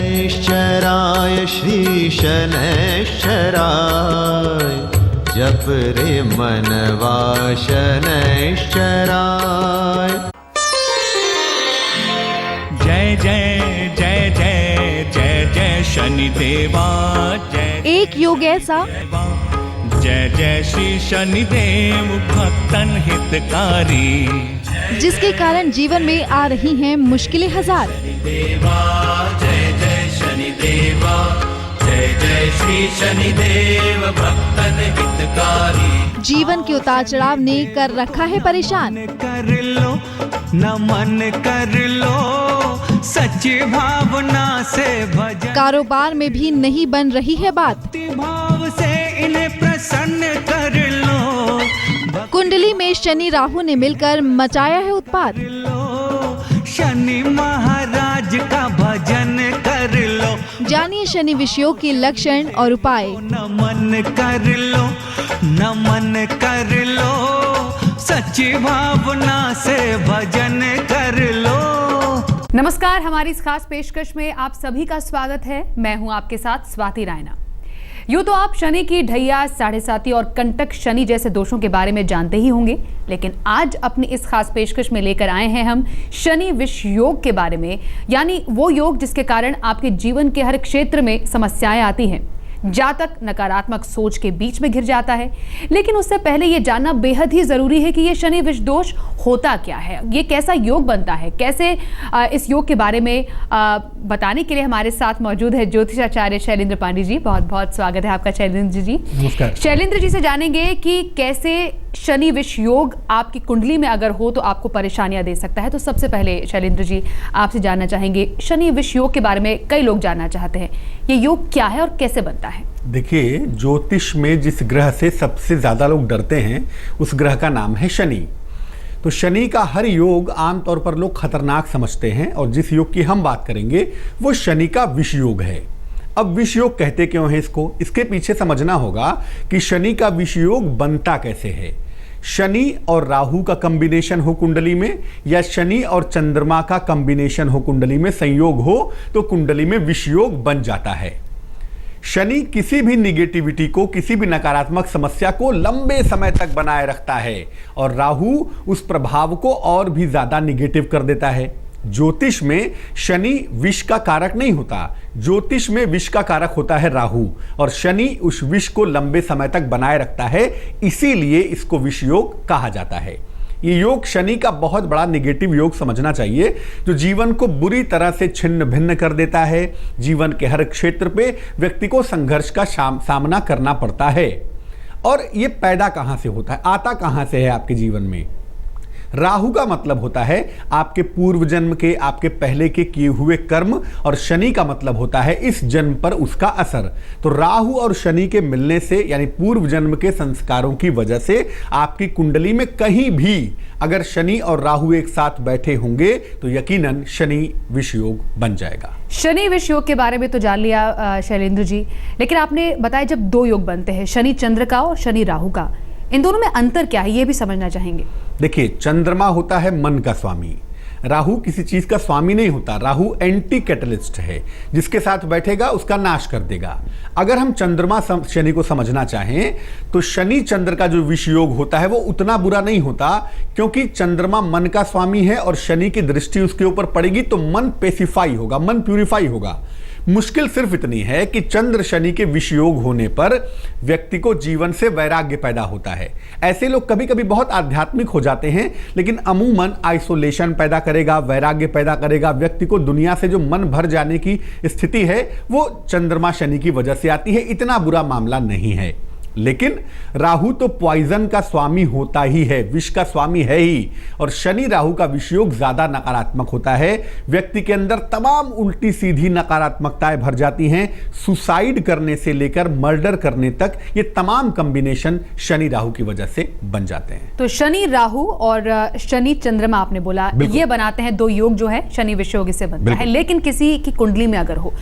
शनैश्चराय श्री शनैश्चराय जप रे मनवा शनैश्चराय। जय जय जय जय जय जय शनिदेवा जय। एक योग ऐसा जय जय श्री शनिदेव भक्तन हितकारी, जिसके कारण जीवन में आ रही हैं मुश्किलें हजार। देवा जय जय शनिदेवा जय जय श्री शनिदेव भक्तन हितकारी। जीवन के उतार चढ़ाव ने कर रखा है परेशान। कर लो नमन कर लो सच्ची भावना से भजन। कारोबार में भी नहीं बन रही है बात। भाव से इन्हें प्रसन्न कर लो। कुंडली में शनि राहु ने मिलकर मचाया है उत्पात। शनि महाराज का भजन कर लो। जानिए शनि विषयोग के लक्षण और उपाय। नमन कर लो नमन कर लो सच्ची भावना से भजन कर लो। नमस्कार, हमारी इस खास पेशकश में आप सभी का स्वागत है। मैं हूं आपके साथ स्वाति रायना। यूँ तो आप शनि की ढैया, साढ़े साती और कंटक शनि जैसे दोषों के बारे में जानते ही होंगे, लेकिन आज अपनी इस खास पेशकश में लेकर आए हैं हम शनि विष योग के बारे में, यानी वो योग जिसके कारण आपके जीवन के हर क्षेत्र में समस्याएं आती हैं। जातक नकारात्मक सोच के बीच में घिर जाता है। लेकिन उससे पहले ये जानना बेहद ही जरूरी है कि ये शनि विष दोष होता क्या है, ये कैसा योग बनता है, कैसे इस योग के बारे में बताने के लिए हमारे साथ मौजूद है ज्योतिषाचार्य शैलेंद्र पांडे जी। बहुत बहुत स्वागत है आपका शैलेंद्र जी। नमस्कार। शैलेंद्र जी से जानेंगे कि कैसे शनि विष योग आपकी कुंडली में अगर हो तो आपको परेशानियां दे सकता है। तो सबसे पहले शैलेंद्र जी आपसे जानना चाहेंगे शनि विष योग के बारे में कई लोग जानना चाहते हैं, ये योग क्या है और कैसे बनता है? देखिए, ज्योतिष में जिस ग्रह से सबसे ज्यादा लोग डरते हैं उस ग्रह का नाम है शनि। तो शनि का हर योग आमतौर पर लोग खतरनाक समझते हैं, और जिस योग की हम बात करेंगे वो शनि का विष योग है। अब विष योग कहते क्यों है इसको, इसके पीछे समझना होगा कि शनि का विष योग बनता कैसे है। शनि और राहु का कॉम्बिनेशन हो कुंडली में, या शनि और चंद्रमा का कॉम्बिनेशन हो कुंडली में, संयोग हो तो कुंडली में विष योग बन जाता है। शनि किसी भी निगेटिविटी को, किसी भी नकारात्मक समस्या को लंबे समय तक बनाए रखता है, और राहु उस प्रभाव को और भी ज्यादा निगेटिव कर देता है। ज्योतिष में शनि विष का कारक नहीं होता, ज्योतिष में विष का कारक होता है राहु, और शनि उस विष को लंबे समय तक बनाए रखता है, इसीलिए इसको विष योग कहा जाता है। ये योग शनि का बहुत बड़ा निगेटिव योग समझना चाहिए, जो जीवन को बुरी तरह से छिन्न भिन्न कर देता है। जीवन के हर क्षेत्र पे व्यक्ति को संघर्ष का सामना करना पड़ता है। और ये पैदा कहाँ से होता है, आता कहाँ से है आपके जीवन में? राहु का मतलब होता है आपके पूर्व जन्म के, आपके पहले के किए हुए कर्म, और शनि का मतलब होता है इस जन्म पर उसका असर। तो राहु और शनि के मिलने से, यानी पूर्व जन्म के संस्कारों की वजह से आपकी कुंडली में कहीं भी अगर शनि और राहु एक साथ बैठे होंगे तो यकीनन शनि विष योग बन जाएगा। शनि विष योग के बारे में तो जान लिया शैलेंद्र जी, लेकिन आपने बताया जब दो योग बनते हैं, शनि चंद्र का और शनि राहु का, इन दोनों में अंतर क्या है ये भी समझना चाहेंगे। देखिए, चंद्रमा होता है मन का स्वामी, राहु किसी चीज का स्वामी नहीं होता। राहु एंटी कैटलिस्ट है, जिसके साथ बैठेगा उसका नाश कर देगा। अगर हम चंद्रमा शनि को समझना चाहें तो शनि चंद्र का जो विष योग होता है वो उतना बुरा नहीं होता, क्योंकि चंद्रमा मन का स्वामी है और शनि की दृष्टि उसके ऊपर पड़ेगी तो मन पेसिफाई होगा, मन प्यूरिफाई होगा। मुश्किल सिर्फ इतनी है कि चंद्र शनि के विष योग होने पर व्यक्ति को जीवन से वैराग्य पैदा होता है। ऐसे लोग कभी कभी बहुत आध्यात्मिक हो जाते हैं, लेकिन अमूमन आइसोलेशन पैदा करेगा, वैराग्य पैदा करेगा। व्यक्ति को दुनिया से जो मन भर जाने की स्थिति है वो चंद्रमा शनि की वजह से आती है। इतना बुरा मामला नहीं है। लेकिन राहु तो पॉइजन का स्वामी होता ही है, विष का स्वामी है ही, और शनि राहु का विष योग ज्यादा नकारात्मक होता है। व्यक्ति के अंदर तमाम उल्टी सीधी नकारात्मकताएं भर जाती हैं। सुसाइड करने से लेकर मर्डर करने तक ये तमाम कॉम्बिनेशन शनि राहु की वजह से बन जाते हैं। तो शनि राहु और शनि चंद्रमा आपने बोला, ये बनाते हैं दो योग जो है शनि विष योग से बनता है। लेकिन किसी की कुंडली में अगर हो,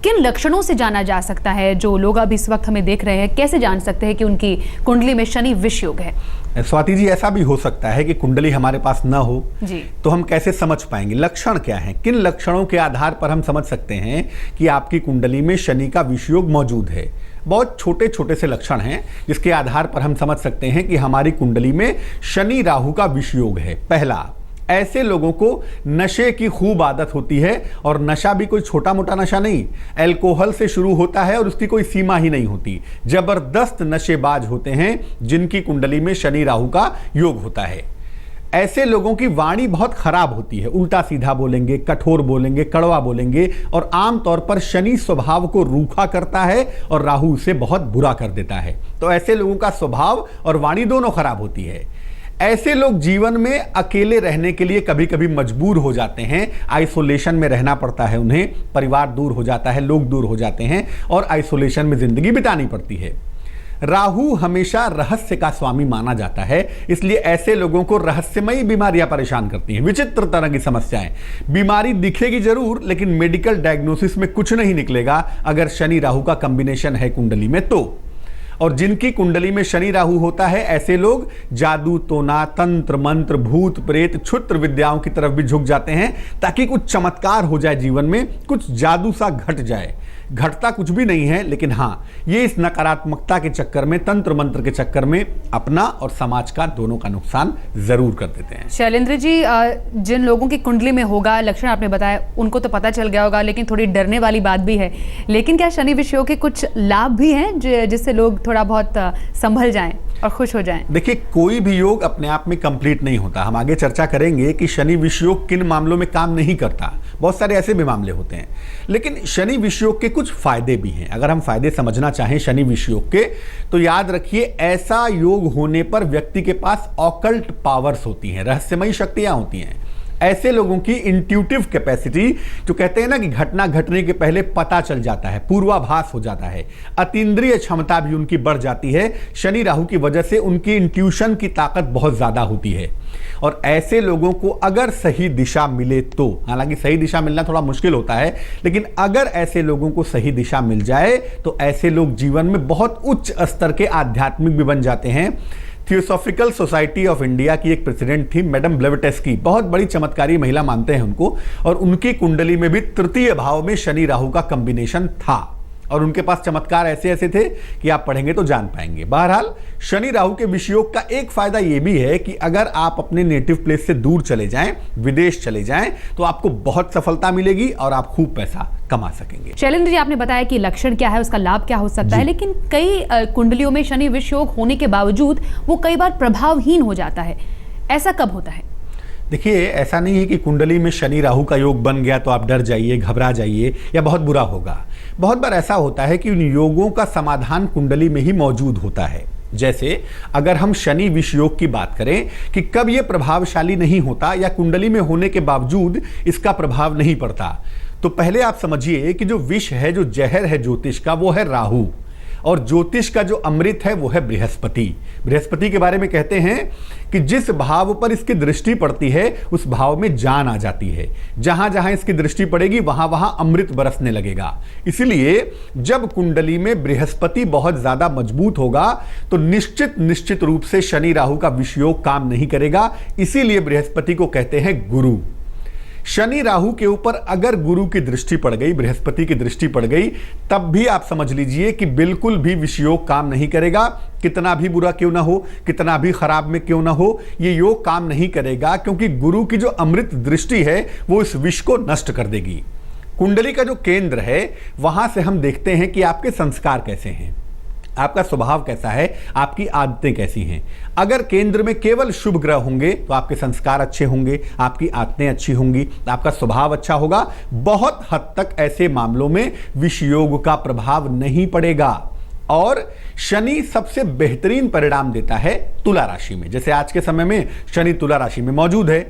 किन लक्षणों से जाना जा सकता है? जो लोग अब इस वक्त हमें देख रहे हैं, कैसे जान सकते हैं कि उनकी कुंडली में शनि विष योग है? स्वाति जी, ऐसा भी हो सकता है कि कुंडली हमारे पास न हो जी। तो हम कैसे समझ पाएंगे? लक्षण क्या है? किन लक्षणों के आधार पर हम समझ सकते हैं कि आपकी कुंडली में शनि का विषयोग मौजूद है? बहुत छोटे छोटे से लक्षण हैं जिसके आधार पर हम समझ सकते हैं कि हमारी कुंडली में शनि राहु का विषयोग है। पहला, ऐसे लोगों को नशे की खूब आदत होती है, और नशा भी कोई छोटा मोटा नशा नहीं, अल्कोहल से शुरू होता है और उसकी कोई सीमा ही नहीं होती। जबरदस्त नशेबाज होते हैं जिनकी कुंडली में शनि राहु का योग होता है। ऐसे लोगों की वाणी बहुत खराब होती है, उल्टा सीधा बोलेंगे, कठोर बोलेंगे, कड़वा बोलेंगे, और आमतौर पर शनि स्वभाव को रूखा करता है और राहु उसे बहुत बुरा कर देता है। तो ऐसे लोगों का स्वभाव और वाणी दोनों खराब होती है। ऐसे लोग जीवन में अकेले रहने के लिए कभी कभी मजबूर हो जाते हैं, आइसोलेशन में रहना पड़ता है उन्हें, परिवार दूर हो जाता है, लोग दूर हो जाते हैं और आइसोलेशन में जिंदगी बितानी पड़ती है। राहु हमेशा रहस्य का स्वामी माना जाता है, इसलिए ऐसे लोगों को रहस्यमयी बीमारियां परेशान करती हैं, विचित्र तरह की समस्याएं। बीमारी दिखेगी जरूर, लेकिन मेडिकल डायग्नोसिस में कुछ नहीं निकलेगा अगर शनि राहु का कॉम्बिनेशन है कुंडली में तो। और जिनकी कुंडली में शनि राहु होता है, ऐसे लोग जादू टोना, तंत्र मंत्र, भूत प्रेत, क्षुद्र विद्याओं की तरफ भी झुक जाते हैं ताकि कुछ चमत्कार हो जाए जीवन में, कुछ जादू सा घट जाए। घटता कुछ भी नहीं है, लेकिन हाँ, ये इस नकारात्मकता के चक्कर में, तंत्र मंत्र के चक्कर में अपना और समाज का दोनों का नुकसान जरूर कर देते हैं। शैलेंद्र जी, जिन लोगों की कुंडली में होगा, लक्षण आपने बताया, उनको तो पता चल गया होगा, लेकिन थोड़ी डरने वाली बात भी है। लेकिन क्या शनि विषयों के कुछ लाभ भी हैं जिससे लोग थोड़ा बहुत संभल जाएं और खुश हो जाएं? देखिए, कोई भी योग अपने आप में कंप्लीट नहीं होता। हम आगे चर्चा करेंगे कि शनि विषयोग किन मामलों में काम नहीं करता, बहुत सारे ऐसे भी मामले होते हैं। लेकिन शनि विषयोग के कुछ फायदे भी हैं। अगर हम फायदे समझना चाहें शनि विषयोग के, तो याद रखिए, ऐसा योग होने पर व्यक्ति के पास ऑकल्ट पावर्स होती हैं, रहस्यमयी शक्तियां होती हैं। ऐसे लोगों की इंट्यूटिव कैपेसिटी, जो कहते हैं ना कि घटना घटने के पहले पता चल जाता है, पूर्वाभास हो जाता है, अतीन्द्रिय क्षमता भी उनकी बढ़ जाती है। शनि राहु की वजह से उनकी इंट्यूशन की ताकत बहुत ज्यादा होती है। और ऐसे लोगों को अगर सही दिशा मिले तो, हालांकि सही दिशा मिलना थोड़ा मुश्किल होता है, लेकिन अगर ऐसे लोगों को सही दिशा मिल जाए तो ऐसे लोग जीवन में बहुत उच्च स्तर के आध्यात्मिक भी बन जाते हैं। थियोसॉफिकल सोसाइटी ऑफ इंडिया की एक प्रेसिडेंट थी मैडम ब्लेवेटस्की, बहुत बड़ी चमत्कारी महिला मानते हैं उनको, और उनकी कुंडली में भी तृतीय भाव में शनि राहु का कॉम्बिनेशन था, और उनके पास चमत्कार ऐसे ऐसे थे कि आप पढ़ेंगे तो जान पाएंगे। बहरहाल, शनि राहु के विषयोग का एक फायदा यह भी है कि अगर आप अपने नेटिव प्लेस से दूर चले जाएं, विदेश चले जाएं, तो आपको बहुत सफलता मिलेगी और आप खूब पैसा कमा सकेंगे। शैलेंद्र जी, आपने बताया कि लक्षण क्या है, उसका लाभ क्या हो सकता है, लेकिन कई कुंडलियों में शनि विषयोग होने के बावजूद वो कई बार प्रभावहीन हो जाता है। ऐसा कब होता है? देखिए, ऐसा नहीं है कि कुंडली में शनि राहु का योग बन गया तो आप डर जाइए, घबरा जाइए या बहुत बुरा होगा। बहुत बार ऐसा होता है कि उन योगों का समाधान कुंडली में ही मौजूद होता है। जैसे अगर हम शनि विषयोग की बात करें कि कब यह प्रभावशाली नहीं होता या कुंडली में होने के बावजूद इसका प्रभाव नहीं पड़ता, तो पहले आप समझिए कि जो विष है, जो जहर है ज्योतिष का, वो है राहु, और ज्योतिष का जो अमृत है वो है बृहस्पति। बृहस्पति के बारे में कहते हैं कि जिस भाव पर इसकी दृष्टि पड़ती है उस भाव में जान आ जाती है। जहां जहां इसकी दृष्टि पड़ेगी वहां वहां अमृत बरसने लगेगा। इसीलिए जब कुंडली में बृहस्पति बहुत ज्यादा मजबूत होगा तो निश्चित रूप से शनि राहु का विषयोग काम नहीं करेगा। इसीलिए बृहस्पति को कहते हैं गुरु। शनि राहु के ऊपर अगर गुरु की दृष्टि पड़ गई, बृहस्पति की दृष्टि पड़ गई, तब भी आप समझ लीजिए कि बिल्कुल भी विषयोग काम नहीं करेगा। कितना भी बुरा क्यों ना हो, कितना भी खराब में क्यों ना हो, ये योग काम नहीं करेगा, क्योंकि गुरु की जो अमृत दृष्टि है वो इस विष को नष्ट कर देगी। कुंडली का जो केंद्र है, वहां से हम देखते हैं कि आपके संस्कार कैसे हैं, आपका स्वभाव कैसा है, आपकी आदतें कैसी हैं। अगर केंद्र में केवल शुभ ग्रह होंगे तो आपके संस्कार अच्छे होंगे, आपकी आदतें अच्छी होंगी, आपका स्वभाव अच्छा होगा। बहुत हद तक ऐसे मामलों में विषयोग का प्रभाव नहीं पड़ेगा। और शनि सबसे बेहतरीन परिणाम देता है तुला राशि में। जैसे आज के समय में शनि तुला राशि में मौजूद है।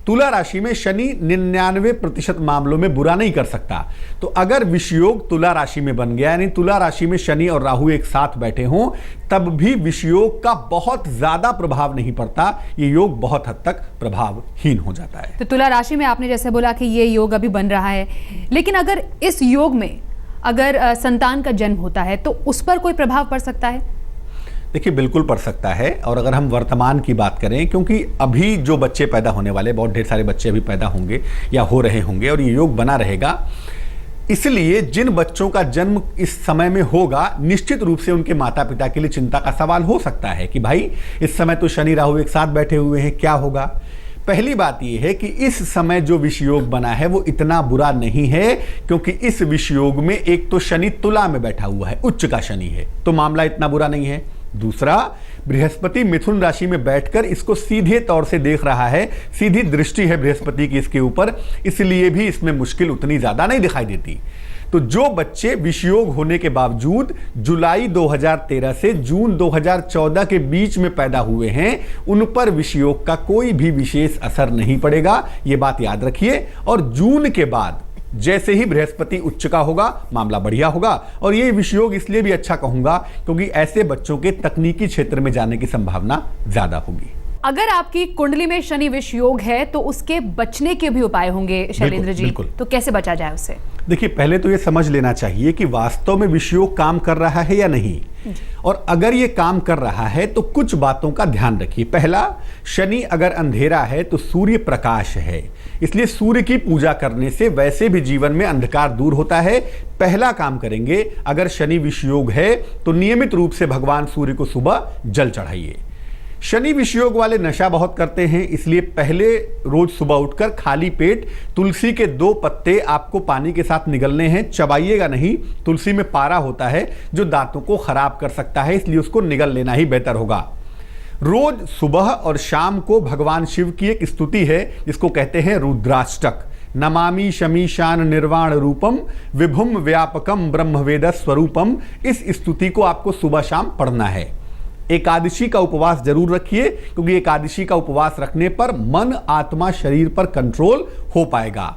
तुला राशि में शनि 99% मामलों में बुरा नहीं कर सकता। तो अगर विषयोग तुला राशि में बन गया, यानी तुला राशि में शनि और राहु एक साथ बैठे हों, तब भी विषयोग का बहुत ज्यादा प्रभाव नहीं पड़ता। ये योग बहुत हद तक प्रभावहीन हो जाता है। तो तुला राशि में आपने जैसे बोला कि ये योग अभी बन रहा है, लेकिन अगर इस योग में अगर संतान का जन्म होता है तो उस पर कोई प्रभाव पड़ सकता है? देखिए बिल्कुल पड़ सकता है। और अगर हम वर्तमान की बात करें, क्योंकि अभी जो बच्चे पैदा होने वाले, बहुत ढेर सारे बच्चे अभी पैदा होंगे या हो रहे होंगे और ये योग बना रहेगा, इसलिए जिन बच्चों का जन्म इस समय में होगा, निश्चित रूप से उनके माता पिता के लिए चिंता का सवाल हो सकता है कि भाई इस समय तो शनि राहु एक साथ बैठे हुए हैं, क्या होगा। पहली बात यह है कि इस समय जो विषयोग बना है वो इतना बुरा नहीं है, क्योंकि इस विषयोग में एक तो शनि तुला में बैठा हुआ है, उच्च का शनि है, तो मामला इतना बुरा नहीं है। दूसरा, बृहस्पति मिथुन राशि में बैठकर इसको सीधे तौर से देख रहा है, सीधी दृष्टि है बृहस्पति की इसके ऊपर, इसलिए भी इसमें मुश्किल उतनी ज्यादा नहीं दिखाई देती। तो जो बच्चे विषयोग होने के बावजूद जुलाई 2013 से जून 2014 के बीच में पैदा हुए हैं, उन पर विषयोग का कोई भी विशेष असर नहीं पड़ेगा, ये बात याद रखिए। और जून के बाद जैसे ही बृहस्पति उच्च का होगा, मामला बढ़िया होगा। और ये विषयोग इसलिए भी अच्छा कहूंगा क्योंकि ऐसे बच्चों के तकनीकी क्षेत्र में जाने की संभावना ज्यादा होगी। अगर आपकी कुंडली में शनि विष योग है तो उसके बचने के भी उपाय होंगे शैलेंद्र जी, तो कैसे बचा जाए उससे? देखिए, पहले तो ये समझ लेना चाहिए कि वास्तव में विष योग काम कर रहा है या नहीं, और अगर ये काम कर रहा है तो कुछ बातों का ध्यान रखिए। पहला, शनि अगर अंधेरा है तो सूर्य प्रकाश है, इसलिए सूर्य की पूजा करने से वैसे भी जीवन में अंधकार दूर होता है। पहला काम करेंगे, अगर शनि विष योग है तो नियमित रूप से भगवान सूर्य को सुबह जल चढ़ाइए। शनि विषयोग वाले नशा बहुत करते हैं, इसलिए पहले रोज सुबह उठकर खाली पेट तुलसी के 2 पत्ते आपको पानी के साथ निगलने हैं, चबाइएगा नहीं। तुलसी में पारा होता है जो दांतों को खराब कर सकता है, इसलिए उसको निगल लेना ही बेहतर होगा। रोज सुबह और शाम को भगवान शिव की एक स्तुति है जिसको कहते हैं रुद्राष्टक, नमामि शमीशान निर्वाण रूपम विभुम व्यापकम ब्रह्मवेद स्वरूपम। इस स्तुति को आपको सुबह शाम पढ़ना है। एकादशी का उपवास जरूर रखिए, क्योंकि एकादशी का उपवास रखने पर मन, आत्मा, शरीर पर कंट्रोल हो पाएगा।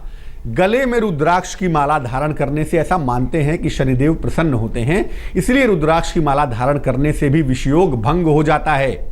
गले में रुद्राक्ष की माला धारण करने से ऐसा मानते हैं कि शनिदेव प्रसन्न होते हैं, इसलिए रुद्राक्ष की माला धारण करने से भी विषयोग भंग हो जाता है।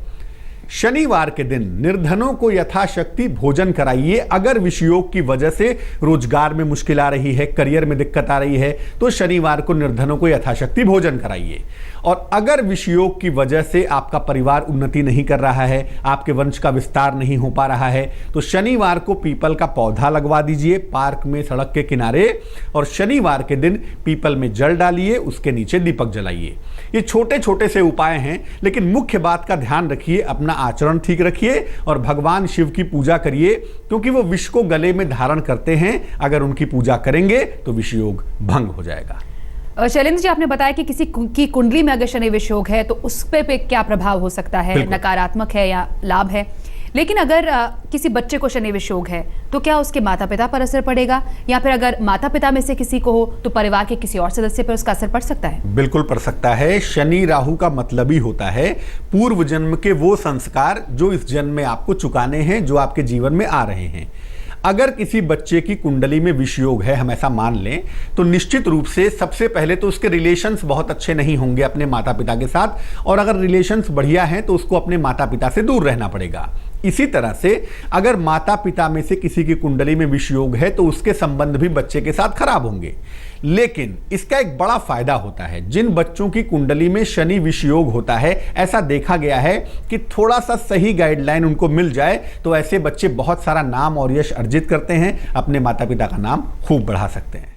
शनिवार के दिन निर्धनों को यथाशक्ति भोजन कराइए। अगर विषयोग की वजह से रोजगार में मुश्किल आ रही है, करियर में दिक्कत आ रही है, तो शनिवार को निर्धनों को यथाशक्ति भोजन कराइए। और अगर विषयोग की वजह से आपका परिवार उन्नति नहीं कर रहा है, आपके वंश का विस्तार नहीं हो पा रहा है, तो शनिवार को पीपल का पौधा लगवा दीजिए पार्क में, सड़क के किनारे, और शनिवार के दिन पीपल में जल डालिए, उसके नीचे दीपक जलाइए। ये छोटे छोटे से उपाय हैं, लेकिन मुख्य बात का ध्यान रखिए, अपना आचरण ठीक रखिए और भगवान शिव की पूजा करिए, क्योंकि वो विष को गले में धारण करते हैं। अगर उनकी पूजा करेंगे तो विषयोग भंग हो जाएगा। शैलेंद्र जी, आपने बताया कि किसी की कुंडली में अगर शनि विष योग है तो उस पे क्या प्रभाव हो सकता है, नकारात्मक है या लाभ है। लेकिन अगर किसी बच्चे को शनि विष योग है तो क्या उसके माता पिता पर असर पड़ेगा, या फिर अगर माता पिता में से किसी को हो तो परिवार के किसी और सदस्य पर उसका असर पड़ सकता है? बिल्कुल पड़ सकता है। शनि राहु का मतलब ही होता है पूर्व जन्म के वो संस्कार जो इस जन्म में आपको चुकाने हैं, जो आपके जीवन में आ रहे हैं। अगर किसी बच्चे की कुंडली में विष योग है, हम ऐसा मान लें, तो निश्चित रूप से सबसे पहले तो उसके रिलेशंस बहुत अच्छे नहीं होंगे अपने माता पिता के साथ, और अगर रिलेशंस बढ़िया हैं तो उसको अपने माता पिता से दूर रहना पड़ेगा। इसी तरह से अगर माता पिता में से किसी की कुंडली में विष योग है तो उसके संबंध भी बच्चे के साथ खराब होंगे। लेकिन इसका एक बड़ा फायदा होता है, जिन बच्चों की कुंडली में शनि विष योग होता है, ऐसा देखा गया है कि थोड़ा सा सही गाइडलाइन उनको मिल जाए तो ऐसे बच्चे बहुत सारा नाम और यश अर्जित करते हैं, अपने माता पिता का नाम खूब बढ़ा सकते हैं।